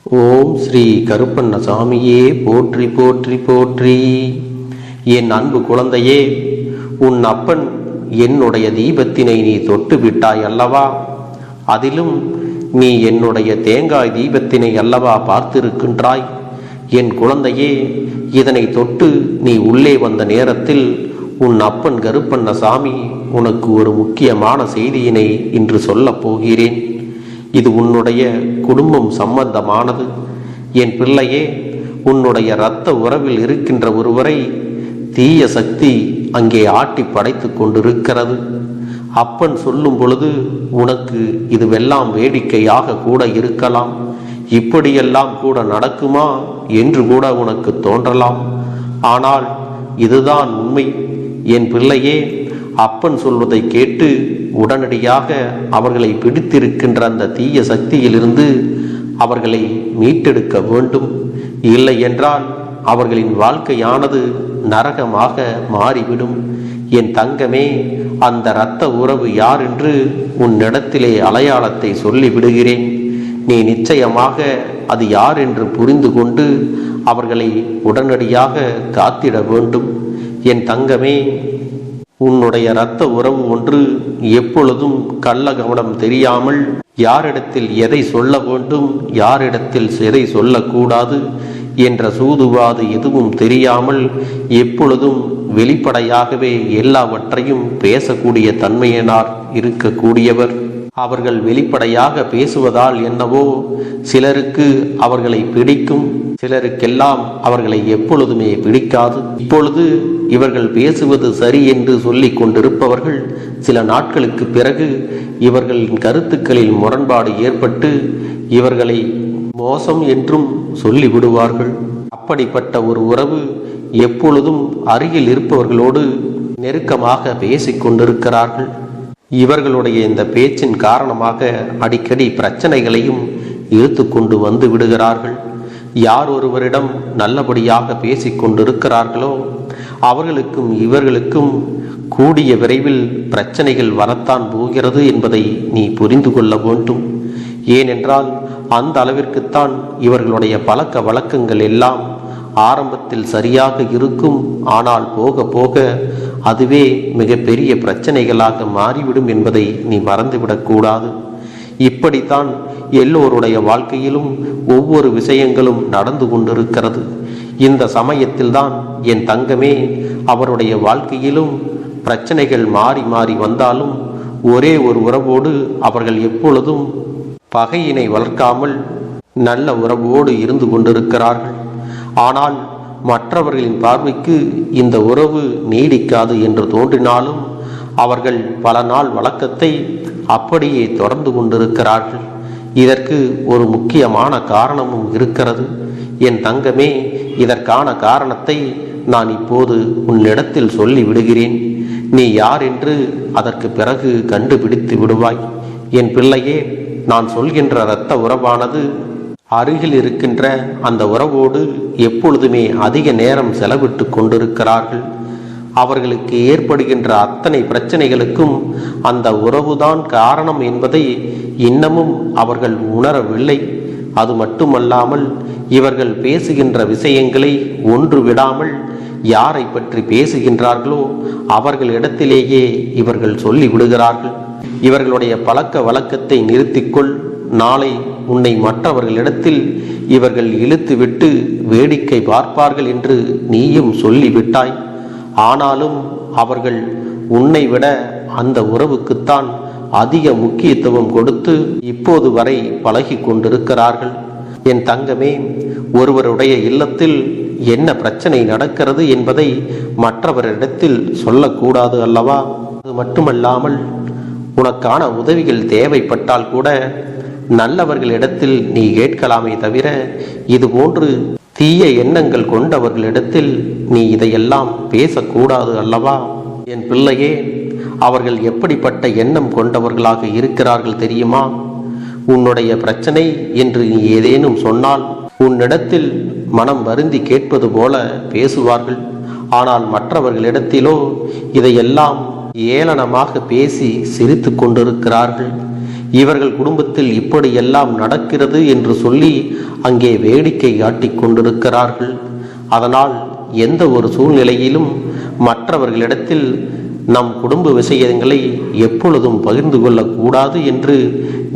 ஓம் ஸ்ரீ கருப்பண்ணசாமியே போற்றி போற்றி போற்றி. என் அன்பு குழந்தையே, உன் அப்பன் என்னுடைய தீபத்தினை நீ தொட்டு விட்டாய் அல்லவா? அதிலும் நீ என்னுடைய தேங்காய் தீபத்தினை அல்லவா பார்த்திருக்கின்றாய்? என் குழந்தையே, இதனை தொட்டு நீ உள்ளே வந்த நேரத்தில் உன் அப்பன் கருப்பண்ணசாமி உனக்கு ஒரு முக்கியமான செய்தியினை இன்று சொல்லப் போகிறேன். இது உன்னுடைய குடும்பம் சம்பந்தமானது. என் பிள்ளையே, உன்னுடைய இரத்த உறவில் இருக்கின்ற ஒருவரை தீய சக்தி அங்கே ஆட்டி படைத்து கொண்டிருக்கிறது. அப்பன் சொல்லும் பொழுது உனக்கு இதுவெல்லாம் வேடிக்கையாக கூட இருக்கலாம். இப்படியெல்லாம் கூட நடக்குமா என்று கூட உனக்கு தோன்றலாம். ஆனால் இதுதான் உண்மை. என் பிள்ளையே, அப்பன் சொல்வதை கேட்டு உடனடியாக அவர்களை பிடித்திருக்கின்ற அந்த தீய சக்தியிலிருந்து அவர்களை மீட்டெடுக்க வேண்டும். இல்லை என்றால் அவர்களின் வாழ்க்கையானது நரகமாக மாறிவிடும். என் தங்கமே, அந்த இரத்த உறவு யார் என்று உன்னிடத்திலே அடையாளத்தை சொல்லி விடுகிறேன். நீ நிச்சயமாக அது யார் என்று புரிந்து கொண்டு அவர்களை உடனடியாக காத்திட வேண்டும். என் தங்கமே, உன்னுடைய இரத்த உறவு ஒன்று எப்பொழுதும் கள்ள கவனம் தெரியாமல் யாரிடத்தில் எதை சொல்ல வேண்டும், யாரிடத்தில் எதை சொல்லக்கூடாது என்ற சூதுவாது எதுவும் தெரியாமல் எப்பொழுதும் வெளிப்படையாகவே எல்லாவற்றையும் பேசக்கூடிய தன்மையினார் இருக்கக்கூடியவர். அவர்கள் வெளிப்படையாக பேசுவதால் என்னவோ சிலருக்கு அவர்களை பிடிக்கும், சிலருக்கெல்லாம் அவர்களை எப்பொழுதுமே பிடிக்காது. இப்பொழுது இவர்கள் பேசுவது சரி என்று சொல்லி கொண்டிருப்பவர்கள் சில நாட்களுக்கு பிறகு இவர்களின் கருத்துக்களில் முரண்பாடு ஏற்பட்டு இவர்களை மோசம் என்றும் சொல்லிவிடுவார்கள். அப்படிப்பட்ட ஒரு உறவு எப்பொழுதும் அருகில் இருப்பவர்களோடு நெருக்கமாக பேசிக் கொண்டிருக்கிறார்கள். இவர்களுடைய இந்த பேச்சின் காரணமாக அடிக்கடி பிரச்சனைகளையும் இழுத்து கொண்டு வந்து விடுகிறார்கள். யார் ஒருவரிடம் நல்லபடியாக பேசிக் கொண்டிருக்கிறார்களோ அவர்களுக்கும் இவர்களுக்கும் கூடிய விரைவில் பிரச்சனைகள் வரத்தான் போகிறது என்பதை நீ புரிந்து கொள்ள வேண்டும். ஏனென்றால் அந்த அளவிற்குத்தான் இவர்களுடைய பழக்க வழக்கங்கள் எல்லாம் ஆரம்பத்தில் சரியாக இருக்கும். ஆனால் போக போக அதுவே மிகப்பெரிய பிரச்சனைகளாக மாறிவிடும் என்பதை நீ மறந்துவிடக்கூடாது. இப்படித்தான் எல்லோருடைய வாழ்க்கையிலும் ஒவ்வொரு விஷயங்களும் நடந்து கொண்டிருக்கிறது. இந்த சமயத்தில்தான் என் தங்கமே, அவருடைய வாழ்க்கையிலும் பிரச்சனைகள் மாறி மாறி வந்தாலும் ஒரே ஒரு உறவோடு அவர்கள் எப்பொழுதும் பகையினை வளர்க்காமல் நல்ல உறவோடு இருந்து கொண்டிருக்கிறார்கள். ஆனால் மற்றவர்களின் பார்வைக்கு இந்த உறவு நீடிக்காது என்று தோன்றினாலும் அவர்கள் பல நாள் வழக்கத்தை அப்படியே தொடர்ந்து கொண்டிருக்கிறார்கள். இதற்கு ஒரு முக்கியமான காரணமும் இருக்கிறது. என் தங்கமே, இதற்கான காரணத்தை நான் இப்போது உன்னிடத்தில் சொல்லி விடுகிறேன். நீ யார் என்று அதற்கு பிறகு கண்டுபிடித்து விடுவாய். என் பிள்ளையே, நான் சொல்கின்ற இரத்த உறவானது அருகில் இருக்கின்ற அந்த உறவோடு எப்பொழுதுமே அதிக நேரம் செலவிட்டு கொண்டிருக்கிறார்கள். அவர்களுக்கு ஏற்படுகின்ற அத்தனை பிரச்சனைகளுக்கும் அந்த உறவுதான் காரணம் என்பதை இன்னமும் அவர்கள் உணரவில்லை. அது மட்டுமல்லாமல் இவர்கள் பேசுகின்ற விஷயங்களை ஒன்று விடாமல் யாரை பற்றி பேசுகின்றார்களோ அவர்களிடத்திலேயே இவர்கள் சொல்லி விடுகிறார்கள். இவர்களுடைய பழக்க வழக்கத்தை நிறுத்திக்கொள். நாளை உன்னை மற்றவர்களிடத்தில் இவர்கள் இழுத்துவிட்டு வேடிக்கை பார்ப்பார்கள் என்று நீயும் சொல்லிவிட்டாய். ஆனாலும் அவர்கள் உன்னை விட அந்த உறவுக்குத்தான் அதிக முக்கியத்துவம் கொடுத்து இப்போது வரை பழகி கொண்டிருக்கிறார்கள். என் தங்கமே, ஒருவருடைய இல்லத்தில் என்ன பிரச்சனை நடக்கிறது என்பதை மற்றவரிடத்தில் சொல்லக்கூடாது அல்லவா? அது மட்டுமல்லாமல் உனக்கான உதவிகள் தேவைப்பட்டால் கூட நல்லவர்களிடத்தில் நீ கேட்கலாமே தவிர இதுபோன்று தீய எண்ணங்கள் கொண்டவர்களிடத்தில் நீ இதையெல்லாம் பேசக்கூடாது அல்லவா? என் பிள்ளையே, அவர்கள் எப்படிப்பட்ட எண்ணம் கொண்டவர்களாக இருக்கிறார்கள் தெரியுமா? உன்னுடைய பிரச்சனை என்று நீ ஏதேனும் சொன்னால் உன்னிடத்தில் மனம் வருந்தி கேட்பது போல பேசுவார்கள். ஆனால் மற்றவர்களிடத்திலோ இதையெல்லாம் ஏளனமாக பேசி சிரித்து கொண்டிருக்கிறார்கள். இவர்கள் குடும்பத்தில் இப்படியெல்லாம் நடக்கிறது என்று சொல்லி அங்கே வேடிக்கை காட்டிக் கொண்டிருக்கிறார்கள். அதனால் எந்த ஒரு சூழ்நிலையிலும் மற்றவர்களிடத்தில் நம் குடும்ப விஷயங்களை எப்பொழுதும் பகிர்ந்து கொள்ளக்கூடாது என்று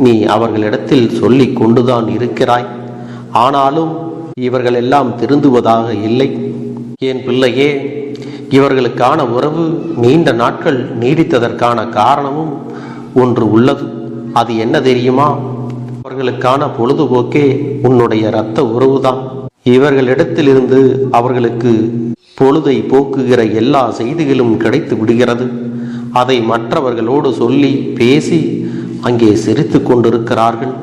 நீ அவர்களிடத்தில் சொல்லி கொண்டுதான் இருக்கிறாய். ஆனாலும் இவர்கள் எல்லாம் திருந்துவதாக இல்லை. என் பிள்ளையே, இவர்களுக்கான உறவு நீண்ட நாட்கள் நீடித்ததற்கான காரணமும் ஒன்று உள்ளது. அது என்ன தெரியுமா? அவர்களுக்கான பொழுதுபோக்கே உன்னுடைய இரத்த உறவுதான். இவர்களிடத்திலிருந்து அவர்களுக்கு பொழுதை போக்குகிற எல்லா செய்திகளும் கிடைத்து விடுகிறது. அதை மற்றவர்களோடு சொல்லி பேசி அங்கே சிரித்து கொண்டிருக்கிறார்கள்.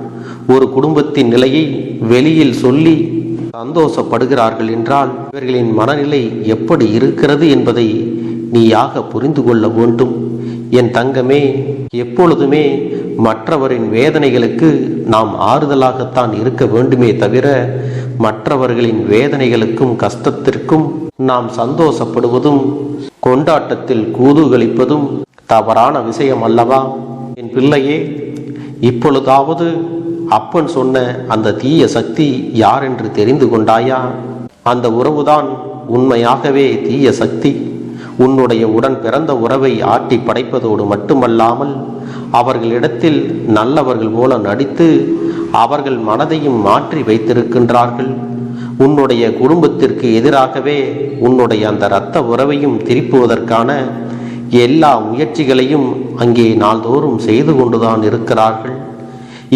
ஒரு குடும்பத்தின் நிலையை வெளியில் சொல்லி சந்தோஷப்படுகிறார்கள் என்றால் இவர்களின் மனநிலை எப்படி இருக்கிறது என்பதை நீயாக புரிந்து கொள்ள வேண்டும். என் தங்கமே, எப்பொழுதுமே மற்றவரின் வேதனைகளுக்கு நாம் ஆறுதலாகத்தான் இருக்க வேண்டுமே தவிர மற்றவர்களின் வேதனைகளுக்கும் கஷ்டத்திற்கும் நாம் சந்தோஷப்படுவதும் கொண்டாட்டத்தில் கூதுகளிப்பதும் தவறான விஷயம் அல்லவா? என் பிள்ளையே, இப்பொழுதாவது அப்பன் சொன்ன அந்த தீய சக்தி யார் என்று தெரிந்து கொண்டாயா? அந்த உறவுதான் உண்மையாகவே தீய சக்தி. உன்னுடைய உடன் பிறந்த உறவை ஆட்டி படைப்பதோடு மட்டுமல்லாமல் அவர்களிடத்தில் நல்லவர்கள் போல நடித்து அவர்கள் மனதையும் மாற்றி வைத்திருக்கின்றார்கள். உன்னுடைய குடும்பத்திற்கு எதிராகவே உன்னுடைய அந்த இரத்த உறவையும் திருப்புவதற்கான எல்லா முயற்சிகளையும் அங்கே நாள்தோறும் செய்து கொண்டுதான் இருக்கிறார்கள்.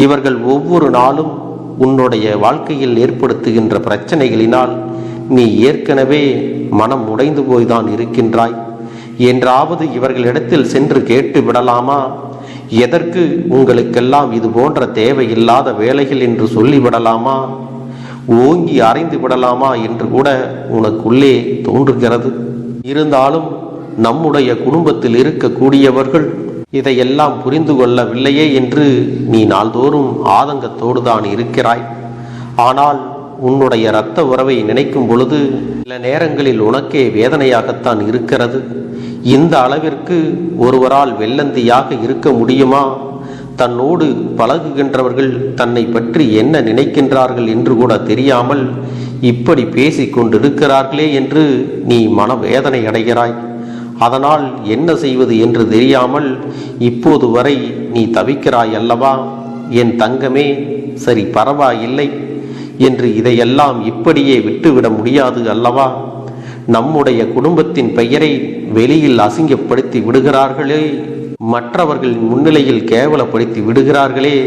இவர்கள் ஒவ்வொரு நாளும் உன்னுடைய வாழ்க்கையில் ஏற்படுத்துகின்ற பிரச்சனைகளினால் நீ ஏற்கனவே மனம் உடைந்து போய்தான் இருக்கின்றாய். என்றாவது இவர்களிடத்தில் சென்று கேட்டு விடலாமா? எதற்கு உங்களுக்கெல்லாம் இது போன்ற தேவையில்லாத வேலைகள் என்று சொல்லிவிடலாமா? ஓங்கி அறைந்து விடலாமா என்று கூட உனக்குள்ளே தோன்றுகிறது. இருந்தாலும் நம்முடைய குடும்பத்தில் இருக்கக்கூடியவர்கள் இதையெல்லாம் புரிந்து கொள்ளவில்லையே என்று நீ நாள்தோறும் ஆதங்கத்தோடு தான் இருக்கிறாய். ஆனால் உன்னுடைய இரத்த உறவை நினைக்கும் பொழுது சில நேரங்களில் உனக்கே வேதனையாகத்தான் இருக்கிறது. இந்த அளவிற்கு ஒருவரால் வெள்ளந்தியாக இருக்க முடியுமா? தன்னோடு பழகுகின்றவர்கள் தன்னை பற்றி என்ன நினைக்கின்றார்கள் என்று கூட தெரியாமல் இப்படி பேசிக் கொண்டிருக்கிறார்களே என்று நீ மனவேதனை அடைகிறாய். அதனால் என்ன செய்வது என்று தெரியாமல் இப்போது வரை நீ தவிக்கிறாய் அல்லவா? என் தங்கமே, சரி, பரவாயில்லை என்று இதையெல்லாம் இப்படியே விட்டுவிட முடியாது அல்லவா? நம்முடைய குடும்பத்தின் பெயரை வெளியில் அசிங்கப்படுத்தி விடுகிறார்களே, மற்றவர்களின் முன்னிலையில் கேவலப்படுத்தி விடுகிறார்களே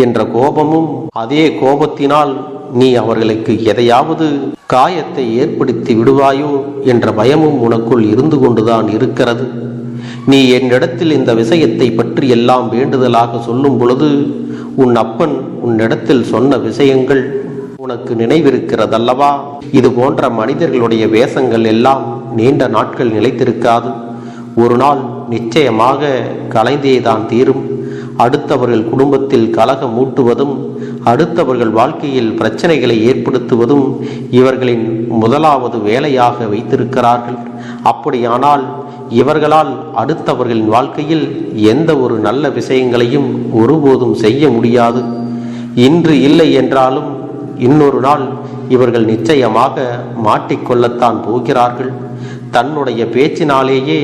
என்ற கோபமும், அதே கோபத்தினால் நீ அவர்களுக்கு எதையாவது காயத்தை ஏற்படுத்தி விடுவாயோ என்ற பயமும் உனக்குள் இருந்து கொண்டுதான் இருக்கிறது. நீ என்னிடத்தில் இந்த விஷயத்தை பற்றி எல்லாம் வேண்டுதலாக சொல்லும் பொழுது உன் அப்பன் உன்னிடத்தில் சொன்ன விஷயங்கள் உனக்கு நினைவிருக்கிறதல்லவா? இது போன்ற மனிதர்களுடைய வேஷங்கள் எல்லாம் நீண்ட நாட்கள் நிலைத்திருக்காது. ஒரு நாள் நிச்சயமாக கலைந்தேதான் தீரும். அடுத்தவர்கள் குடும்பத்தில் கலகம் மூட்டுவதும் அடுத்தவர்கள் வாழ்க்கையில் பிரச்சனைகளை ஏற்படுத்துவதும் இவர்களின் முதலாவது வேலையாக வைத்திருக்கிறார்கள். அப்படியானால் இவர்களால் அடுத்தவர்களின் வாழ்க்கையில் எந்த ஒரு நல்ல விஷயங்களையும் ஒருபோதும் செய்ய முடியாது. இன்று இல்லை என்றாலும் இன்னொரு நாள் இவர்கள் நிச்சயமாக மாட்டிக்கொள்ளத்தான் போகிறார்கள். தன்னுடைய பேச்சினாலேயே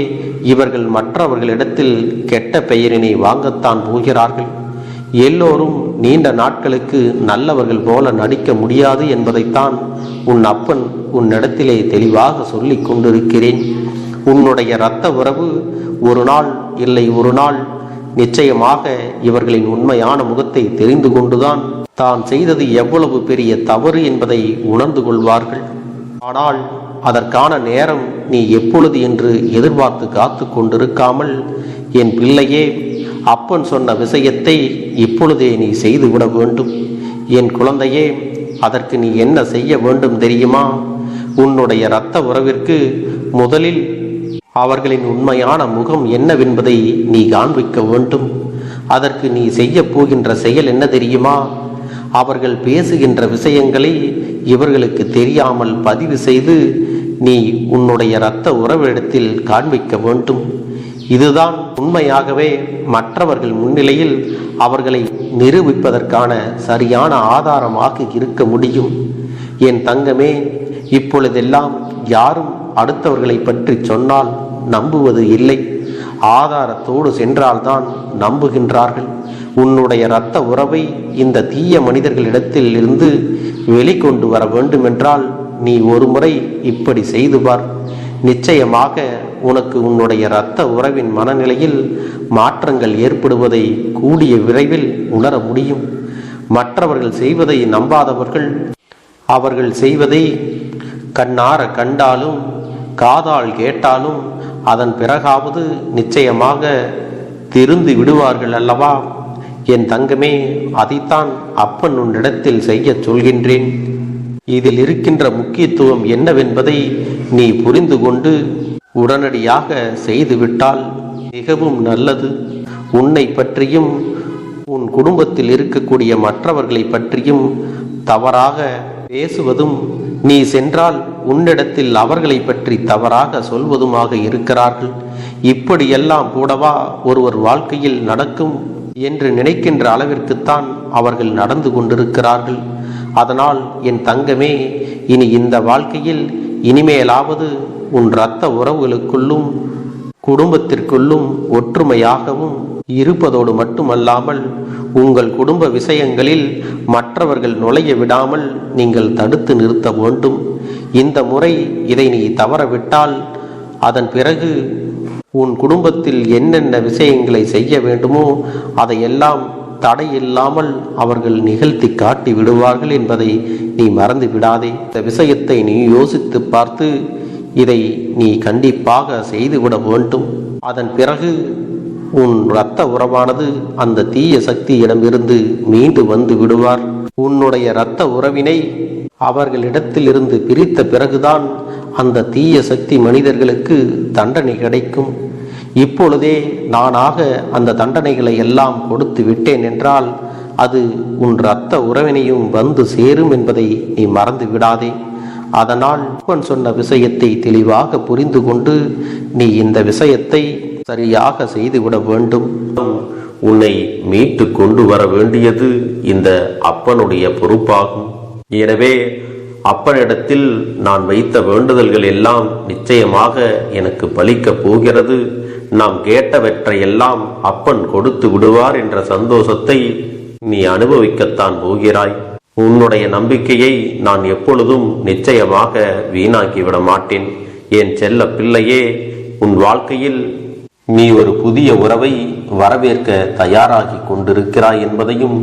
இவர்கள் மற்றவர்களிடத்தில் கெட்ட பெயரினை வாங்கத்தான் போகிறார்கள். எல்லோரும் நீண்ட நாட்களுக்கு நல்லவர்கள் போல நடிக்க முடியாது என்பதைத்தான் உன் அப்பன் உன்னிடத்திலே தெளிவாக சொல்லி கொண்டிருக்கிறேன். உன்னுடைய இரத்த உறவு ஒரு நாள் இல்லை ஒரு நாள் நிச்சயமாக இவர்களின் உண்மையான முகத்தை தெரிந்து கொண்டுதான் தான் செய்தது எவ்வளவு பெரிய தவறு என்பதை உணர்ந்து கொள்வார்கள். ஆனால் அதற்கான நேரம் நீ எப்பொழுது என்று எதிர்பார்த்து காத்து கொண்டிருக்காமல், என் பிள்ளையே, அப்பன் சொன்ன விஷயத்தை இப்பொழுதே நீ செய்துவிட வேண்டும். என் குழந்தையே, அதற்கு நீ என்ன செய்ய வேண்டும் தெரியுமா? உன்னுடைய இரத்த உறவிற்கு முதலில் அவர்களின் உண்மையான முகம் என்னவென்பதை நீ காண்பிக்க வேண்டும். அதற்கு நீ செய்ய போகின்ற செயல் என்ன தெரியுமா? அவர்கள் பேசுகின்ற விஷயங்களை இவர்களுக்கு தெரியாமல் பதிவு செய்து நீ உன்னுடைய இரத்த உறவிடத்தில் காண்பிக்க வேண்டும். இதுதான் உண்மையாகவே மற்றவர்கள் முன்னிலையில் அவர்களை நிரூபிப்பதற்கான சரியான ஆதாரமாக இருக்க முடியும். என் தங்கமே, இப்பொழுதெல்லாம் யாரும் அடுத்தவர்களை பற்றி சொன்னால் நம்புவது இல்லை. ஆதாரத்தோடு சென்றால்தான் நம்புகின்றார்கள். உன்னுடைய இரத்த உறவை இந்த தீய மனிதர்களிடத்தில் இருந்து வெளிக்கொண்டு வர வேண்டுமென்றால் நீ ஒரு முறை இப்படி செய்து பார். நிச்சயமாக உனக்கு உன்னுடைய இரத்த உறவின் மனநிலையில் மாற்றங்கள் ஏற்படுவதை கூடிய விரைவில் உணர முடியும். மற்றவர்கள் செய்வதை நம்பாதவர்கள் அவர்கள் செய்வதை கண்ணார கண்டாலும் காதால் கேட்டாலும் அதன் பிறகாவது நிச்சயமாக திருந்து விடுவார்கள் அல்லவா? என் தங்கமே, அதைத்தான் அப்பன் உன்னிடத்தில் செய்ய சொல்கின்றேன். இதில் இருக்கின்ற முக்கியத்துவம் என்னவென்பதை நீ புரிந்து கொண்டு உடனடியாக செய்துவிட்டால் மிகவும் நல்லது. உன்னை பற்றியும் உன் குடும்பத்தில் இருக்கக்கூடிய மற்றவர்களை பற்றியும் தவறாக பேசுவதும், நீ சென்றால் உன்னிடத்தில் அவர்களை பற்றி தவறாக சொல்வதுமாக இருக்கிறார்கள். இப்படியெல்லாம் கூடவா ஒருவர் வாழ்க்கையில் நடக்கும் என்று நினைக்கின்ற அளவிற்குத்தான் அவர்கள் நடந்து கொண்டிருக்கிறார்கள். அதனால் என் தங்கமே, இனி இந்த வாழ்க்கையில் இனிமேலாவது உன் இரத்த உறவுகளுக்குள்ளும் குடும்பத்திற்குள்ளும் ஒற்றுமையாகவும் இருப்பதோடு மட்டுமல்லாமல் உங்கள் குடும்ப விஷயங்களில் மற்றவர்கள் நுழைய விடாமல் நீங்கள் தடுத்து நிறுத்த வேண்டும். இந்த முறை இதை நீ தவறவிட்டால் அதன் பிறகு உன் குடும்பத்தில் என்னென்ன விஷயங்களை செய்ய வேண்டுமோ அதையெல்லாம் தடையில்லாமல் அவர்கள் நிகழ்த்தி காட்டி விடுவார்கள் என்பதை நீ மறந்து விடாதே. இந்த விஷயத்தை நீ யோசித்து பார்த்து இதை நீ கண்டிப்பாக செய்துவிட வேண்டும். அதன் பிறகு உன் இரத்த உறவானது அந்த தீய சக்தியிடமிருந்து மீண்டு வந்து விடுவார். உன்னுடைய இரத்த உறவினை அவர்களிடத்திலிருந்து பிரித்த பிறகுதான் அந்த தீய சக்தி மனிதர்களுக்கு தண்டனை கிடைக்கும். இப்பொழுதே நானாக அந்த தண்டனைகளை எல்லாம் கொடுத்து விட்டேன் என்றால் அது உன் இரத்த உறவினையும் வந்து சேரும் என்பதை நீ மறந்து விடாதே. அதனால் அப்பன் சொன்ன விஷயத்தை தெளிவாக புரிந்து கொண்டு நீ இந்த விஷயத்தை சரியாக செய்துவிட வேண்டும். உன்னை மீட்டு கொண்டு வர வேண்டியது இந்த அப்பனுடைய பொறுப்பாகும். எனவே அப்பனிடத்தில் நான் வைத்த வேண்டுதல்கள் எல்லாம் நிச்சயமாக எனக்கு பலிக்கப் போகிறது. நாம் கேட்டவற்றையெல்லாம் அப்பன் கொடுத்து விடுவார் என்ற சந்தோஷத்தை நீ அனுபவிக்கத்தான் போகிறாய். உன்னுடைய நம்பிக்கையை நான் எப்பொழுதும் நிச்சயமாக வீணாக்கிவிட மாட்டேன். என் செல்ல பிள்ளையே, உன் வாழ்க்கையில் நீ ஒரு புதிய உறவை வரவேற்க தயாராகி கொண்டிருக்கிறாய் என்பதையும்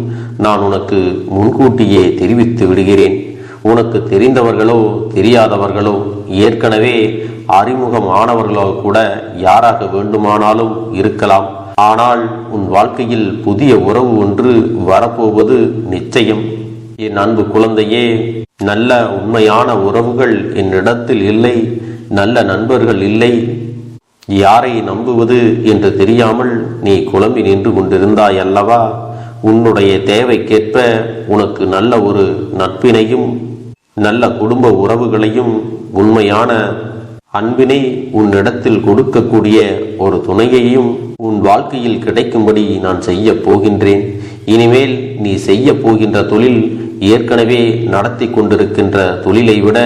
நான் உனக்கு முன்கூட்டியே தெரிவித்து விடுகிறேன். உனக்கு தெரிந்தவர்களோ தெரியாதவர்களோ ஏற்கனவே அறிமுகமானவர்களோ கூட யாராக வேண்டுமானாலும் இருக்கலாம். ஆனால் உன் வாழ்க்கையில் புதிய உறவு ஒன்று வரப்போவது நிச்சயம். என் அன்பு குழந்தையே, நல்ல உண்மையான உறவுகள் என்னிடத்தில் இல்லை, நல்ல நண்பர்கள் இல்லை. யாரை நம்புவது என்று தெரியாமல் நீ குழம்பி நின்று கொண்டிருந்தாய் அல்லவா? உன்னுடைய தேவைக்கேற்ப உனக்கு நல்ல ஒரு நட்பினையும் நல்ல குடும்ப உறவுகளையும் உண்மையான அன்பினை உன்னிடத்தில் கொடுக்கக்கூடிய ஒரு துணையையும் உன் வாழ்க்கையில் கிடைக்கும்படி நான் செய்ய போகின்றேன். இனிமேல் நீ செய்ய போகின்ற தொழில் ஏற்கனவே நடத்தி கொண்டிருக்கின்ற தொழிலை விட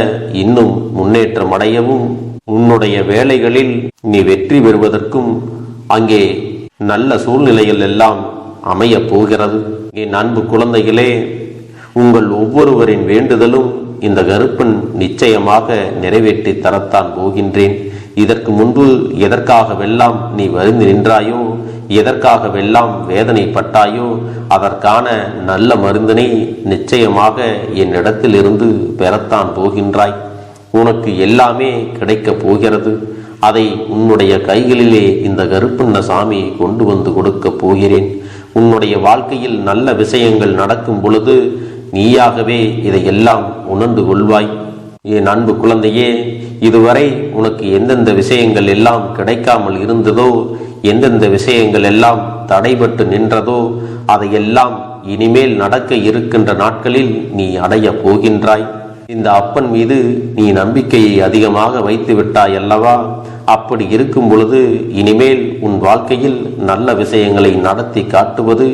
இன்னும் முன்னேற்றம் அடையவும், உன்னுடைய வேலைகளில் நீ வெற்றி பெறுவதற்கும் அங்கே நல்ல சூழ்நிலைகள் எல்லாம் அமைய போகிறது. என் அன்பு குழந்தைகளே, உங்கள் ஒவ்வொருவரின் வேண்டுதலும் இந்த கருப்பன் நிச்சயமாக நிறைவேற்றி தரத்தான் போகின்றேன். இதற்கு முன்பு எதற்காகவெல்லாம் நீ வருந்தி நின்றாயோ, எதற்காகவெல்லாம் வேதனைப்பட்டாயோ அதற்கான நல்ல மருந்தினை நிச்சயமாக என்னிடத்தில் இருந்து பெறத்தான் போகின்றாய். உனக்கு எல்லாமே கிடைக்கப் போகிறது. அதை உன்னுடைய கைகளிலே இந்த கருப்பண்ண சாமி கொண்டு வந்து கொடுக்க போகிறேன். உன்னுடைய வாழ்க்கையில் நல்ல விஷயங்கள் நடக்கும் பொழுது நீயாகவே இதையெல்லாம் உணர்ந்து கொள்வாய். என் அன்பு குழந்தையே, இதுவரை உனக்கு எந்தெந்த விஷயங்கள் எல்லாம் கிடைக்காமல் இருந்ததோ, எந்தெந்த விஷயங்கள் எல்லாம் தடைபட்டு நின்றதோ அதையெல்லாம் இனிமேல் நடக்க இருக்கின்ற நாட்களில் நீ அடைய போகின்றாய். இந்த அப்பன் மீது நீ நம்பிக்கையை அதிகமாக வைத்து விட்டாய் அல்லவா? அப்படி இருக்கும் பொழுது இனிமேல் உன் வாழ்க்கையில் நல்ல விஷயங்களை நடத்தி காட்டுவது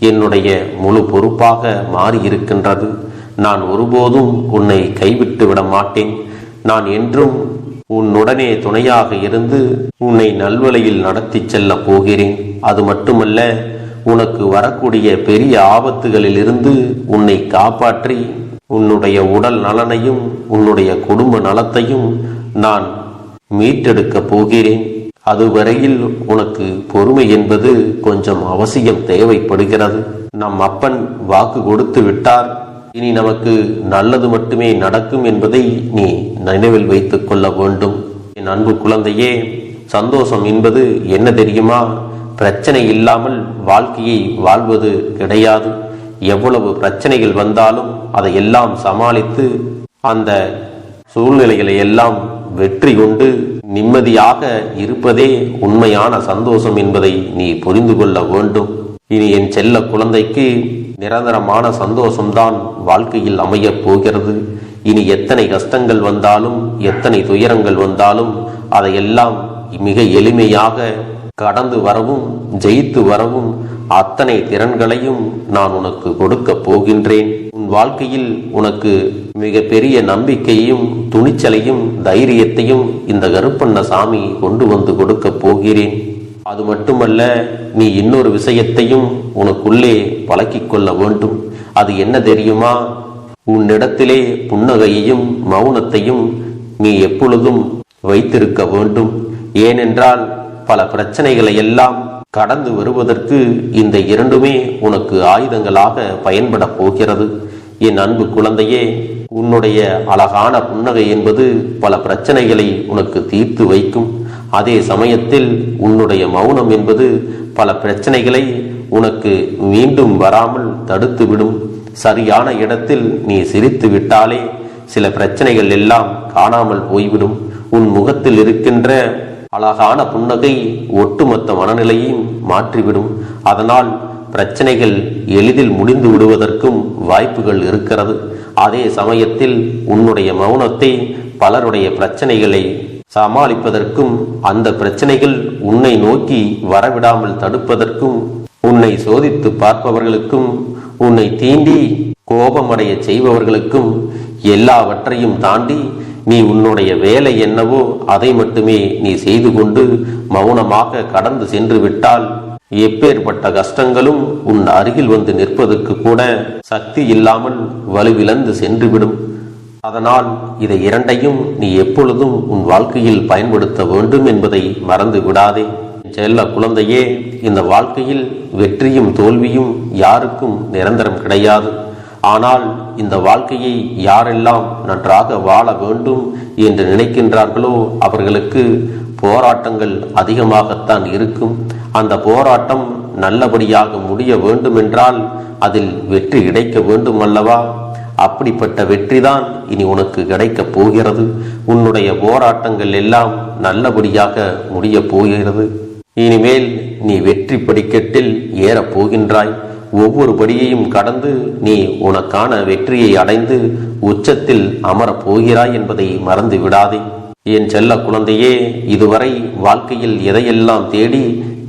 என்னுடைய முழு பொறுப்பாக மாறியிருக்கின்றது. நான் ஒருபோதும் உன்னை கைவிட்டு விட மாட்டேன். நான் என்றும் உன்னுடனே துணையாக இருந்து உன்னை நல்வழியில் நடத்தி செல்ல போகிறேன். அது மட்டுமல்ல, உனக்கு வரக்கூடிய பெரிய ஆபத்துகளில் இருந்து உன்னை காப்பாற்றி உன்னுடைய உடல் நலனையும் உன்னுடைய குடும்ப நலத்தையும் நான் மீட்டெடுக்க போகிறேன். அதுவரையில் உனக்கு பொறுமை என்பது கொஞ்சம் அவசியம் தேவைப்படுகிறது. நம் அப்பன் வாக்கு கொடுத்து விட்டார். இனி நமக்கு நல்லது மட்டுமே நடக்கும் என்பதை நீ நினைவில் வைத்துக் கொள்ள வேண்டும். என் அன்பு குழந்தையே, சந்தோஷம் என்பது என்ன தெரியுமா? பிரச்சனை இல்லாமல் வாழ்க்கையை வாழ்வது கிடையாது. எவ்வளவு பிரச்சனைகள் வந்தாலும் அதையெல்லாம் சமாளித்து அந்த சூழ்நிலைகளை எல்லாம் வெற்றி கொண்டு நிம்மதியாக இருப்பதே உண்மையான சந்தோஷம் என்பதை நீ புரிந்து கொள்ள வேண்டும். இனி என் செல்ல குழந்தைக்கு நிரந்தரமான சந்தோஷம்தான் வாழ்க்கையில் அமையப் போகிறது. இனி எத்தனை கஷ்டங்கள் வந்தாலும் எத்தனை துயரங்கள் வந்தாலும் அதையெல்லாம் மிக எளிமையாக கடந்து வரவும் ஜெயித்து வரவும் அத்தனை திறன்களையும் நான் உனக்கு கொடுக்க போகின்றேன். உன் வாழ்க்கையில் உனக்கு மிக பெரிய நம்பிக்கையும் துணிச்சலையும் தைரியத்தையும் இந்த கருப்பண்ண சாமி கொண்டு வந்து கொடுக்க போகிறேன். அது மட்டுமல்ல, நீ இன்னொரு விஷயத்தையும் உனக்குள்ளே பழக்கிக் கொள்ள வேண்டும். அது என்ன தெரியுமா? உன்னிடத்திலே புன்னகையையும் மௌனத்தையும் நீ எப்பொழுதும் வைத்திருக்க வேண்டும். ஏனென்றால் பல பிரச்சனைகளை எல்லாம் கடந்து வருவதற்கு இந்த இரண்டுமே உனக்கு ஆயுதங்களாக பயன்பட போகிறது. என் அன்பு குழந்தையே, உன்னுடைய அழகான புன்னகை என்பது பல பிரச்சனைகளை உனக்கு தீர்த்து வைக்கும். அதே சமயத்தில் உன்னுடைய மௌனம் என்பது பல பிரச்சனைகளை உனக்கு மீண்டும் வராமல் தடுத்துவிடும். சரியான இடத்தில் நீ சிரித்து விட்டாலே சில பிரச்சனைகள் எல்லாம் காணாமல் போய்விடும். உன் முகத்தில் இருக்கின்ற அழகான புன்னகை ஒட்டுமொத்த மனநிலையையும் மாற்றிவிடும். அதனால் பிரச்சனைகள் எளிதில் முடிந்து விடுவதற்கும் வாய்ப்புகள் இருக்கிறது. அதே சமயத்தில் உன்னுடைய மௌனத்தை பலருடைய பிரச்சனைகளை சமாளிப்பதற்கும் அந்த பிரச்சனைகள் உன்னை நோக்கி வரவிடாமல் தடுப்பதற்கும் உன்னை சோதித்து பார்ப்பவர்களுக்கும் உன்னை தீண்டி கோபமடைய செய்பவர்களுக்கும் எல்லாவற்றையும் தாண்டி நீ உன்னுடைய வேலை என்னவோ அதை மட்டுமே நீ செய்து கொண்டு மௌனமாக கடந்து சென்று விட்டால் எப்பேற்பட்ட கஷ்டங்களும் உன் அருகில் வந்து நிற்பதற்கு கூட சக்தி இல்லாமல் வலுவிழந்து சென்றுவிடும். அதனால் இதை இரண்டையும் நீ எப்பொழுதும் உன் வாழ்க்கையில் பயன்படுத்த வேண்டும் என்பதை மறந்து விடாதே. செல்ல குழந்தையே, இந்த வாழ்க்கையில் வெற்றியும் தோல்வியும் யாருக்கும் நிரந்தரம் கிடையாது. ஆனால் இந்த வாழ்க்கையை யாரெல்லாம் நன்றாக வாழ வேண்டும் என்று நினைக்கின்றார்களோ அவர்களுக்கு போராட்டங்கள் அதிகமாகத்தான் இருக்கும். அந்த போராட்டம் நல்லபடியாக முடிய வேண்டுமென்றால் அதில் வெற்றி கிடைக்க வேண்டும் அல்லவா? அப்படிப்பட்ட வெற்றிதான் இனி உனக்கு கிடைக்கப் போகிறது. உன்னுடைய போராட்டங்கள் எல்லாம் நல்லபடியாக முடிய போகிறது. இனிமேல் நீ வெற்றி படிக்கட்டில் ஏறப் போகின்றாய். ஒவ்வொரு படியையும் கடந்து நீ உனக்கான வெற்றியை அடைந்து உச்சத்தில் அமரப் போகிறாய் என்பதை மறந்து விடாதே. என் செல்ல குழந்தையே, இதுவரை வாழ்க்கையில் எதையெல்லாம் தேடி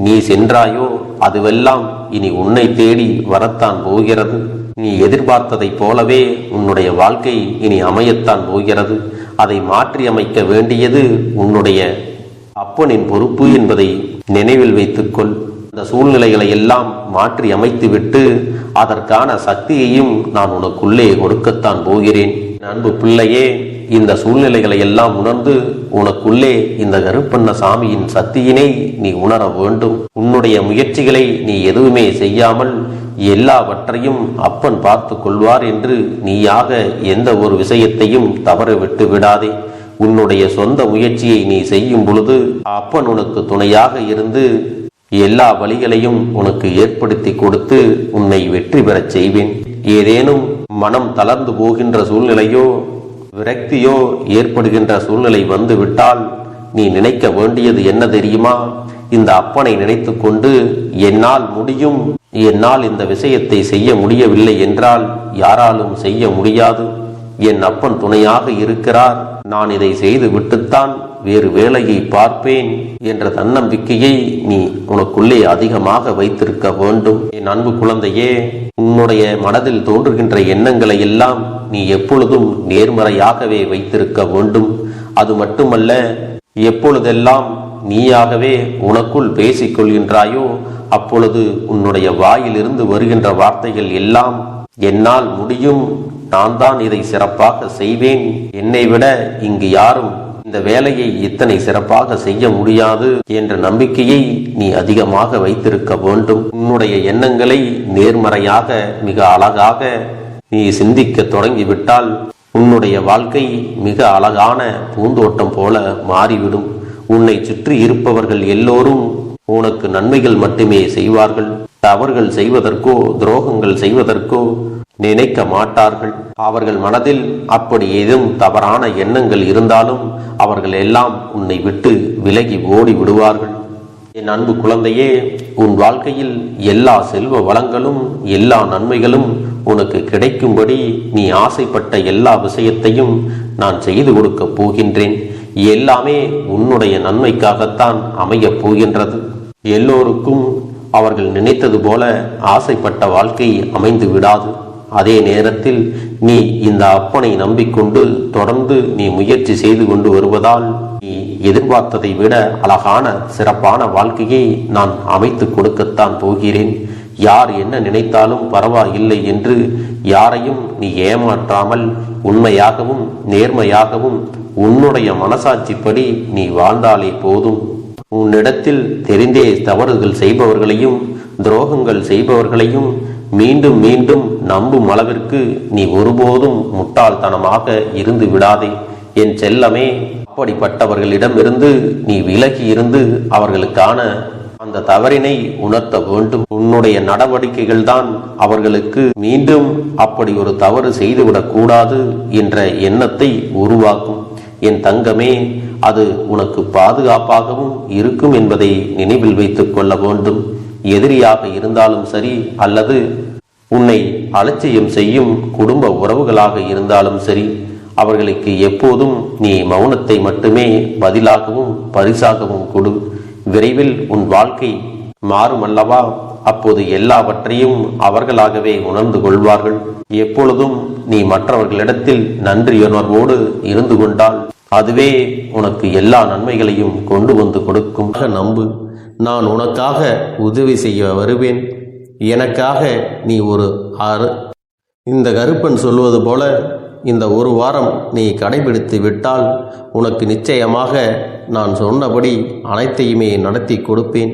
நீ சென்றாயோ அதுவெல்லாம் இனி உன்னை தேடி வரத்தான் போகிறது. நீ எதிர்பார்த்ததைப் போலவே உன்னுடைய வாழ்க்கை இனி அமையத்தான் போகிறது. அதை மாற்றி அமைக்க வேண்டியது உன்னுடைய அப்பனின் பொறுப்பு என்பதை நினைவில் வைத்துக்கொள். அந்த சூழ்நிலைகளை எல்லாம் மாற்றி அமைத்துவிட்டு அதற்கான சக்தியையும் நான் உனக்குள்ளே கொடுக்கத்தான் போகிறேன். அன்பு பிள்ளையே, இந்த சூழ்நிலைகளை எல்லாம் உணர்ந்து உனக்குள்ளே இந்த கருப்பண்ண சாமியின் சக்தியினை நீ உணர வேண்டும். உன்னுடைய முயற்சிகளை நீ எதுவுமே செய்யாமல் எல்லாவற்றையும் அப்பன் பார்த்து கொள்வார் என்று நீயாக எந்த ஒரு விஷயத்தையும் தவற விட்டு விடாதே. உன்னுடைய சொந்த முயற்சியை நீ செய்யும் பொழுது அப்பன் உனக்கு துணையாக இருந்து எல்லா வழிகளையும் உனக்கு ஏற்படுத்தி கொடுத்து உன்னை வெற்றி பெறச் செய்வேன். ஏதேனும் மனம் தளர்ந்து போகின்ற சூழ்நிலையோ விரக்தியோ ஏற்படுகின்ற சூழ்நிலை வந்து விட்டால் நீ நினைக்க வேண்டியது என்ன தெரியுமா? இந்த அப்பனை நினைத்து கொண்டு என்னால் முடியும், என்னால் இந்த விஷயத்தை செய்ய முடியவில்லை என்றால் யாராலும் செய்ய முடியாது, என் அப்பன் துணையாக இருக்கிறார், நான் இதை செய்து விட்டுத்தான் வேறு வேலையை பார்ப்பேன் என்ற தன்னம்பிக்கையை நீ உனக்குள்ளே அதிகமாக வைத்திருக்க வேண்டும். என் அன்பு குழந்தையே, உன்னுடைய மனதில் தோன்றுகின்ற எண்ணங்களை எல்லாம் நீ எப்பொழுதும் நேர்மறையாகவே வைத்திருக்க வேண்டும். அது மட்டுமல்ல, எப்பொழுதெல்லாம் நீயாகவே உனக்குள் பேசிக் கொள்கின்றாயோ அப்பொழுது உன்னுடைய வாயிலிருந்து வருகின்ற வார்த்தைகள் எல்லாம் என்னால் முடியும், நான் தான் இதை சிறப்பாக செய்வேன், என்னை விட இங்கு யாரும் இந்த வேலையை இத்தனை சிறப்பாக செய்ய முடியாது என்ற நம்பிக்கையை நீ அதிகமாக வைத்திருக்க வேண்டும். உன்னுடைய எண்ணங்களை நேர்மறையாக மிக அழகாக நீ சிந்திக்க தொடங்கிவிட்டால் உன்னுடைய வாழ்க்கை மிக அழகான பூந்தோட்டம் போல மாறிவிடும். உன்னை சுற்றி இருப்பவர்கள் எல்லோரும் உனக்கு நன்மைகள் மட்டுமே செய்வார்கள். தவறுகள் செய்வதற்கோ துரோகங்கள் செய்வதற்கோ நினைக்க மாட்டார்கள். அவர்கள் மனதில் அப்படி ஏதும் தவறான எண்ணங்கள் இருந்தாலும் அவர்கள் எல்லாம் உன்னை விட்டு விலகி ஓடி விடுவார்கள். என் அன்பு குழந்தையே, உன் வாழ்க்கையில் எல்லா செல்வ வளங்களும் எல்லா நன்மைகளும் உனக்கு கிடைக்கும்படி நீ ஆசைப்பட்ட எல்லா விஷயத்தையும் நான் செய்து கொடுக்கப் போகின்றேன். எல்லாமே உன்னுடைய நன்மைக்காகத்தான் அமையப் போகின்றது. எல்லோருக்கும் அவர்கள் நினைத்தது போல ஆசைப்பட்ட வாழ்க்கை அமைந்து விடாது. அதே நேரத்தில் நீ இந்த அப்பனை நம்பிக்கொண்டு தொடர்ந்து நீ முயற்சி செய்து கொண்டு வருவதால் நீ எதிர்பார்த்ததை விட அழகான சிறப்பான வாழ்க்கையை நான் அமைத்து கொடுக்கத்தான் போகிறேன். யார் என்ன நினைத்தாலும் பரவாயில்லை என்று யாரையும் நீ ஏமாற்றாமல் உண்மையாகவும் நேர்மையாகவும் உன்னுடைய மனசாட்சிப்படி நீ வாழ்ந்தாலே போதும். உன்னிடத்தில் தெரிந்தே தவறுகள் செய்பவர்களையும் துரோகங்கள் செய்பவர்களையும் மீண்டும் மீண்டும் நம்பும் அளவிற்கு நீ ஒருபோதும் முட்டாள்தனமாக இருந்து விடாதே என் செல்லமே. அப்படிப்பட்டவர்களிடமிருந்து நீ விலகி இருந்து அவர்களுக்கான அந்த தவறினை உணர்த்த வேண்டும். உன்னுடைய நடவடிக்கைகள் தான் அவர்களுக்கு மீண்டும் அப்படி ஒரு தவறு செய்துவிடக் கூடாது என்ற எண்ணத்தை உருவாக்கும். என் தங்கமே, அது உனக்கு பாதுகாப்பாகவும் இருக்கும் என்பதை நினைவில் வைத்துக் கொள்ள வேண்டும். எதிரியாக இருந்தாலும் சரி அல்லது உன்னை அலட்சியம் செய்யும் குடும்ப உறவுகளாக இருந்தாலும் சரி, அவர்களுக்கு எப்போதும் நீ மௌனத்தை மட்டுமே பதிலாகவும் பரிசாகவும் கொடு. விரைவில் உன் வாழ்க்கை மாறும் அல்லவா? அப்போது எல்லாவற்றையும் அவர்களாகவே உணர்ந்து கொள்வார்கள். எப்பொழுதும் நீ மற்றவர்களிடத்தில் நன்றியுணர்வோடு இருந்து கொண்டால் அதுவே உனக்கு எல்லா நன்மைகளையும் கொண்டு வந்து கொடுக்கும். நம்பு, நான் உனக்காக உதவி செய்ய வருவேன். எனக்காக நீ ஒரு இந்த கருப்பன் சொல்வது போல இந்த ஒரு வாரம் நீ கடைபிடித்து விட்டால் உனக்கு நிச்சயமாக நான் சொன்னபடி அனைத்தையுமே நடத்தி கொடுப்பேன்.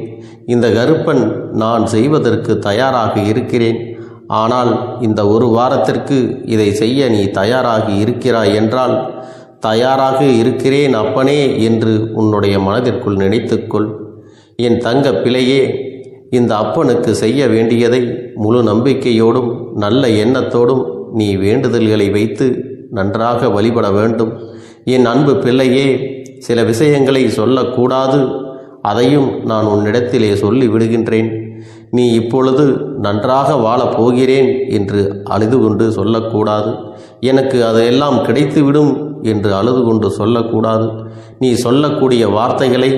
இந்த கருப்பன் நான் செய்வதற்கு தயாராக இருக்கிறேன். ஆனால் இந்த ஒரு வாரத்திற்கு இதை செய்ய நீ தயாராகி இருக்கிறாய் என்றால், தயாராக இருக்கிறேன் அப்பனே என்று உன்னுடைய மனதிற்குள் நினைத்துக்கொள். என் தங்க பிள்ளையே, இந்த அப்பனுக்கு செய்ய வேண்டியதை முழு நம்பிக்கையோடும் நல்ல எண்ணத்தோடும் நீ வேண்டுதல்களை வைத்து நன்றாக வழிபட வேண்டும். என் அன்பு பிள்ளையே, சில விஷயங்களை சொல்லக்கூடாது, அதையும் நான் உன்னிடத்திலே சொல்லி விடுகின்றேன். நீ இப்பொழுது நன்றாக வாழப் போகிறேன் என்று அழுது கொண்டு சொல்லக்கூடாது. எனக்கு அதையெல்லாம் கிடைத்துவிடும் என்று அழுது கொண்டு சொல்லக்கூடாது. நீ சொல்லக்கூடிய வார்த்தைகளை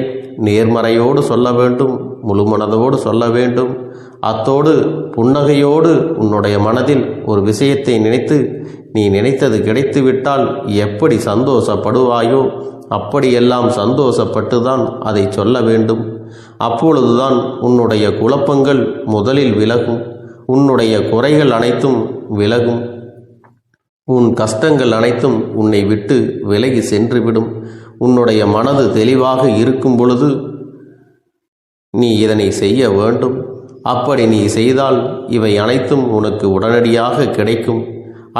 நேர்மறையோடு சொல்ல வேண்டும், முழு மனதோடு சொல்ல வேண்டும். அத்தோடு புன்னகையோடு உன்னுடைய மனதில் ஒரு விஷயத்தை நினைத்து நீ நினைத்தது கிடைத்துவிட்டால் எப்படி சந்தோஷப்படுவாயோ அப்படியெல்லாம் சந்தோஷப்பட்டுதான் அதை சொல்ல வேண்டும். அப்பொழுதுதான் உன்னுடைய குழப்பங்கள் முதலில் விலகும், உன்னுடைய குறைகள் அனைத்தும் விலகும், உன் கஷ்டங்கள் அனைத்தும் உன்னை விட்டு விலகி சென்றுவிடும். உன்னுடைய மனது தெளிவாக இருக்கும் பொழுது நீ இதனை செய்ய வேண்டும். அப்படி நீ செய்தால் இவை அனைத்தும் உனக்கு உடனடியாக கிடைக்கும்.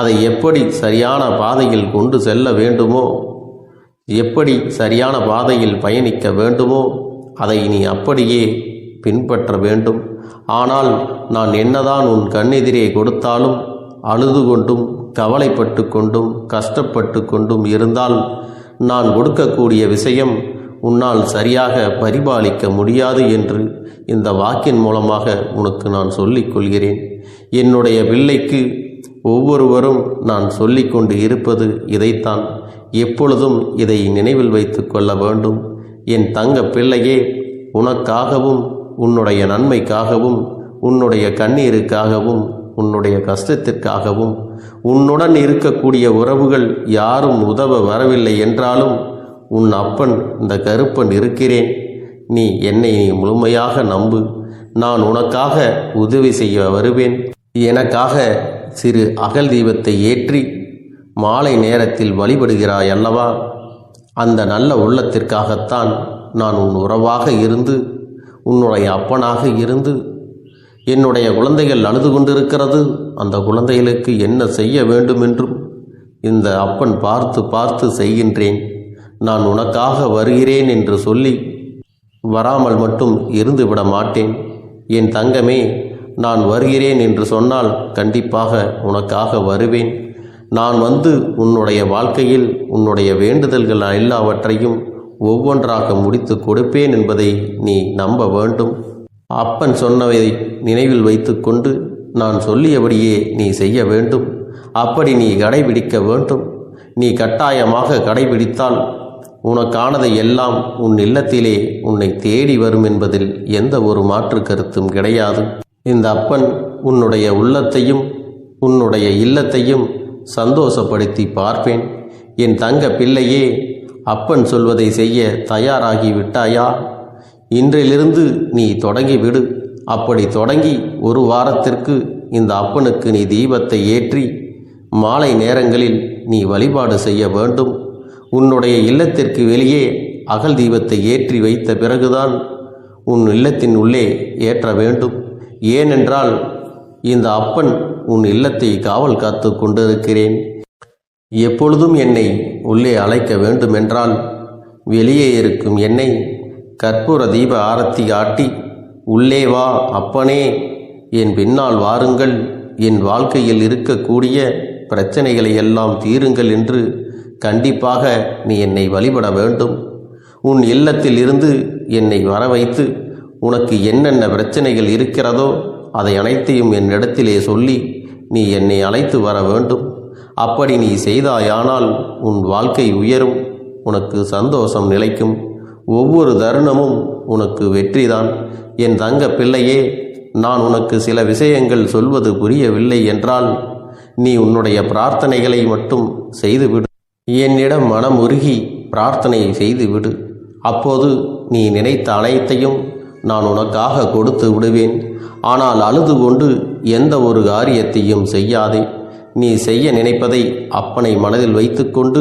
அதை எப்படி சரியான பாதையில் கொண்டு செல்ல வேண்டுமோ, எப்படி சரியான பாதையில் பயணிக்க வேண்டுமோ அதை நீ அப்படியே பின்பற்ற வேண்டும். ஆனால் நான் என்னதான் உன் கண்ணெதிரே கொடுத்தாலும் அழுது கொண்டும் கவலைப்பட்டு கொண்டும் கஷ்டப்பட்டு கொண்டும் இருந்தால் நான் கொடுக்கக்கூடிய விஷயம் உன்னால் சரியாக பரிபாலிக்க முடியாது என்று இந்த வாக்கின் மூலமாக உனக்கு நான் சொல்லிக் கொள்கிறேன். என்னுடைய பிள்ளைக்கு ஒவ்வொருவரும் நான் சொல்லிக் கொண்டு இருப்பது இதைத்தான். எப்பொழுதும் இதை நினைவில் வைத்து கொள்ள வேண்டும். என் தங்க பிள்ளையே, உனக்காகவும் உன்னுடைய நன்மைக்காகவும் உன்னுடைய கண்ணீருக்காகவும் உன்னுடைய கஷ்டத்திற்காகவும் உன்னுடன் இருக்கக்கூடிய உறவுகள் யாரும் உதவ வரவில்லை என்றாலும் உன் அப்பன் இந்த கருப்பன் இருக்கிறேன். நீ என்னை முழுமையாக நம்பு. நான் உனக்காக உதவி செய்ய வருவேன். எனக்காக சிறு அகல் தீபத்தை ஏற்றி மாலை நேரத்தில் வழிபடுகிறாய் அல்லவா? அந்த நல்ல உள்ளத்திற்காகத்தான் நான் உன் உறவாக இருந்து உன்னுடைய அப்பனாக இருந்து என்னுடைய குழந்தைகள் அழுது கொண்டிருக்கிறது, அந்த குழந்தைகளுக்கு என்ன செய்ய வேண்டும் என்றும் இந்த அப்பன் பார்த்து பார்த்து செய்கின்றேன். நான் உனக்காக வருகிறேன் என்று சொல்லி வராமல் மட்டும் இருந்து விட மாட்டேன். என் தங்கமே, நான் வருகிறேன் என்று சொன்னால் கண்டிப்பாக உனக்காக வருவேன். நான் வந்து உன்னுடைய வாழ்க்கையில் உன்னுடைய வேண்டுதல்கள் எல்லாவற்றையும் ஒவ்வொன்றாக முடித்து கொடுப்பேன் என்பதை நீ நம்ப வேண்டும். அப்பன் சொன்னதை நினைவில் வைத்துக்கொண்டு நான் சொல்லியபடியே நீ செய்ய வேண்டும். அப்படி நீ கடைபிடிக்க வேண்டும். நீ கட்டாயமாக கடைபிடித்தால் உனக்கானதை எல்லாம் உன் இல்லத்திலே உன்னை தேடி வரும் என்பதில் எந்த ஒரு மாற்று கருத்தும் கிடையாது. இந்த அப்பன் உன்னுடைய உள்ளத்தையும் உன்னுடைய இல்லத்தையும் சந்தோஷப்படுத்தி பார்ப்பேன். என் தங்க பிள்ளையே, அப்பன் சொல்வதை செய்ய தயாராகி விட்டாயா? இன்றிலிருந்து நீ தொடங்கிவிடு. அப்படி தொடங்கி ஒரு வாரத்திற்கு இந்த அப்பனுக்கு நீ தீபத்தை ஏற்றி மாலை நேரங்களில் நீ வழிபாடு செய்ய வேண்டும். உன்னுடைய இல்லத்திற்கு வெளியே அகல் தீபத்தை ஏற்றி வைத்த பிறகுதான் உன் இல்லத்தின் உள்ளே ஏற்ற வேண்டும். ஏனென்றால் இந்த அப்பன் உன் இல்லத்தை காவல் காத்து கொண்டிருக்கிறேன். எப்பொழுதும் என்னை உள்ளே அழைக்க வேண்டுமென்றால் வெளியே இருக்கும் என்னை கற்பூர தீப ஆரத்தி ஆட்டி உள்ளே வா அப்பனே, என் பின்னால் வாருங்கள், என் வாழ்க்கையில் இருக்கக்கூடிய பிரச்சனைகளை எல்லாம் தீருங்கள் என்று கண்டிப்பாக நீ என்னை வழிபட வேண்டும். உன் இல்லத்தில் இருந்து என்னை வர வைத்து உனக்கு என்னென்ன பிரச்சனைகள் இருக்கிறதோ அதை அனைத்தையும் என்னிடத்திலே சொல்லி நீ என்னை அழைத்து வர வேண்டும். அப்படி நீ செய்தாயானால் உன் வாழ்க்கை உயரும், உனக்கு சந்தோஷம் நிலைக்கும். ஒவ்வொரு தருணமும் உனக்கு வெற்றிதான். என் தங்க பிள்ளையே, நான் உனக்கு சில விஷயங்கள் சொல்வது புரியவில்லை என்றால் நீ உன்னுடைய பிரார்த்தனைகளை மட்டும் செய்துவிடு. என்னிடம் மனம் உருகி பிரார்த்தனை செய்துவிடு. அப்போது நீ நினைத்த அனைத்தையும் நான் உனக்காக கொடுத்து விடுவேன். ஆனால் அழுது கொண்டு எந்த ஒரு காரியத்தையும் செய்யாதே. நீ செய்ய நினைப்பதை அப்பனை மனதில் வைத்துக்கொண்டு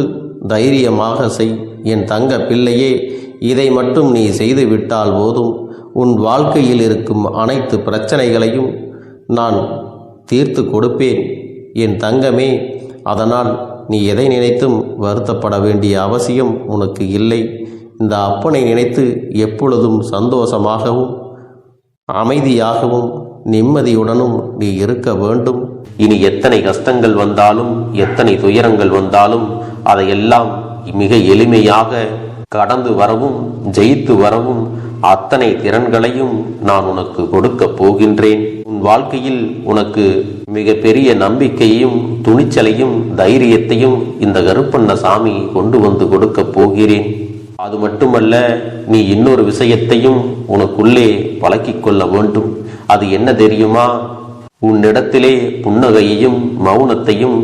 தைரியமாக செய். என் தங்க பிள்ளையே, இதை மட்டும் நீ செய்து விட்டால் போதும். உன் வாழ்க்கையில் இருக்கும் அனைத்து பிரச்சனைகளையும் நான் தீர்த்து கொடுப்பேன் என் தங்கமே. அதனால் நீ எதை நினைத்தும் வருத்தப்பட வேண்டிய அவசியம் உனக்கு இல்லை. இந்த அப்பனை நினைத்து எப்பொழுதும் சந்தோஷமாகவும் அமைதியாகவும் நிம்மதியுடனும் நீ இருக்க வேண்டும். இனி எத்தனை கஷ்டங்கள் வந்தாலும் எத்தனை துயரங்கள் வந்தாலும் அதையெல்லாம் மிக எளிமையாக கடந்து வரவும் ஜெயித்து வரவும் அத்தனை திறன்களையும் நான் உனக்கு கொடுக்க போகின்றேன். உன் வாழ்க்கையில் உனக்கு மிக பெரிய நம்பிக்கையும் துணிச்சலையும் தைரியத்தையும் இந்த கருப்பண்ணசாமி கொண்டு வந்து கொடுக்க போகிறேன். அது மட்டுமல்ல, நீ இன்னொரு விஷயத்தையும் உனக்குள்ளே பழக்கிக் கொள்ள வேண்டும். அது என்ன தெரியுமா? உன்னிடத்திலே புன்னகையையும் மௌனத்தையும்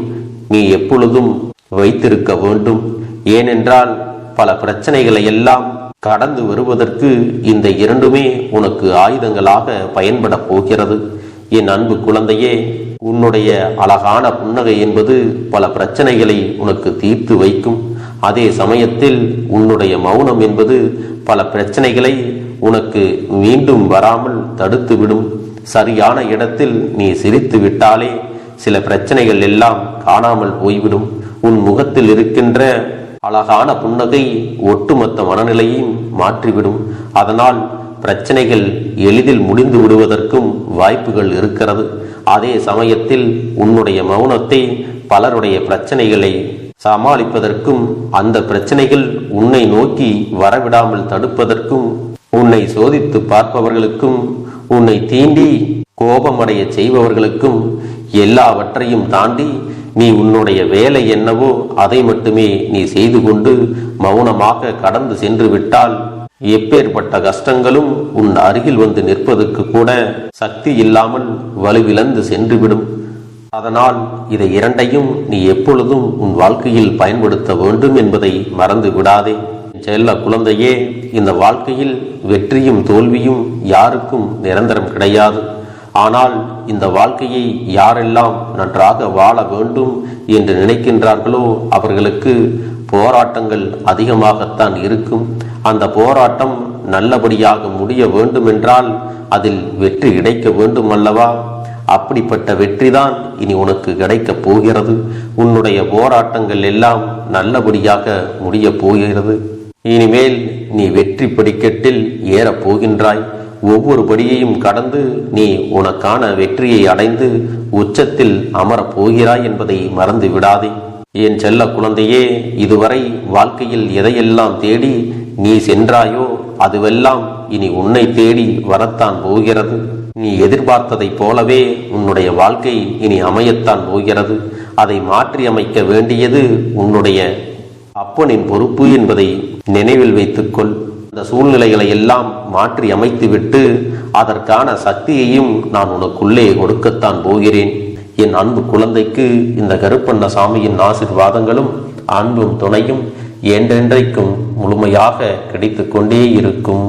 நீ எப்பொழுதும் வைத்திருக்க வேண்டும். ஏனென்றால் பல பிரச்சனைகளை எல்லாம் கடந்து வருவதற்கு இந்த இரண்டுமே உனக்கு ஆயுதங்களாக பயன்பட போகிறது. என் அன்பு குழந்தையே, உன்னுடைய அழகான புன்னகை என்பது பல பிரச்சனைகளை உனக்கு தீர்த்து வைக்கும். அதே சமயத்தில் உன்னுடைய மௌனம் என்பது பல பிரச்சனைகளை உனக்கு மீண்டும் வராமல் தடுத்துவிடும். சரியான இடத்தில் நீ சிரித்து விட்டாலே சில பிரச்சனைகள் எல்லாம் காணாமல் போய்விடும். உன் முகத்தில் இருக்கின்ற அழகான புன்னகை ஒட்டுமொத்த மனநிலையும் மாற்றிவிடும். அதனால் பிரச்சனைகள் எளிதில் முடிந்து விடுவதற்கும் வாய்ப்புகள் இருக்கிறது. அதே சமயத்தில் உன்னுடைய மௌனத்தை பலருடைய பிரச்சனைகளை சமாளிப்பதற்கும் அந்த பிரச்சனைகள் உன்னை நோக்கி வரவிடாமல் தடுப்பதற்கும் உன்னை சோதித்து பார்ப்பவர்களுக்கும் உன்னை தீண்டி கோபமடைய செய்பவர்களுக்கும் எல்லாவற்றையும் தாண்டி நீ உன்னுடைய வேலை என்னவோ அதை மட்டுமே நீ செய்து கொண்டு மௌனமாக கடந்து சென்று விட்டால் எப்பேற்பட்ட கஷ்டங்களும் உன் அருகில் வந்து நிற்பதற்கு கூட சக்தி இல்லாமல் வலுவிழந்து சென்றுவிடும். அதனால் இதை இரண்டையும் நீ எப்பொழுதும் உன் வாழ்க்கையில் பயன்படுத்த வேண்டும் என்பதை மறந்து விடாதே. செல்ல குழந்தையே, இந்த வாழ்க்கையில் வெற்றியும் தோல்வியும் யாருக்கும் நிரந்தரம் கிடையாது. ஆனால் இந்த வாழ்க்கையை யாரெல்லாம் நன்றாக வாழ வேண்டும் என்று நினைக்கின்றார்களோ அவர்களுக்கு போராட்டங்கள் அதிகமாகத்தான் இருக்கும். அந்த போராட்டம் நல்லபடியாக முடிய வேண்டுமென்றால் அதில் வெற்றி கிடைக்க வேண்டும் அல்லவா? அப்படிப்பட்ட வெற்றிதான் இனி உனக்கு கிடைக்கப் போகிறது. உன்னுடைய போராட்டங்கள் எல்லாம் நல்லபடியாக முடிய போகிறது. இனிமேல் நீ வெற்றி படிக்கட்டில் ஏறப் போகின்றாய். ஒவ்வொரு படியையும் கடந்து நீ உனக்கான வெற்றியை அடைந்து உச்சத்தில் அமரப் போகிறாய் என்பதை மறந்து விடாதே. என் செல்ல குழந்தையே, இதுவரை வாழ்க்கையில் எதையெல்லாம் தேடி நீ சென்றாயோ அதுவெல்லாம் இனி உன்னை தேடி வரத்தான் போகிறது. நீ எதிர்பார்த்ததைப் போலவே உன்னுடைய வாழ்க்கை இனி அமையத்தான் போகிறது. அதை மாற்றி அமைக்க வேண்டியது உன்னுடைய அப்பனின் பொறுப்பு என்பதை நினைவில் வைத்துக்கொள். இந்த சூழ்நிலைகளை எல்லாம் மாற்றி அமைத்துவிட்டு அதற்கான சக்தியையும் நான் உனக்குள்ளே கொடுக்கத்தான் போகிறேன். என் அன்பு குழந்தைக்கு இந்த கருப்பண்ணசாமியின் ஆசீர்வாதங்களும் அன்பும் துணையும் என்றென்றைக்கும் முழுமையாக கிடைத்து கொண்டே இருக்கும்.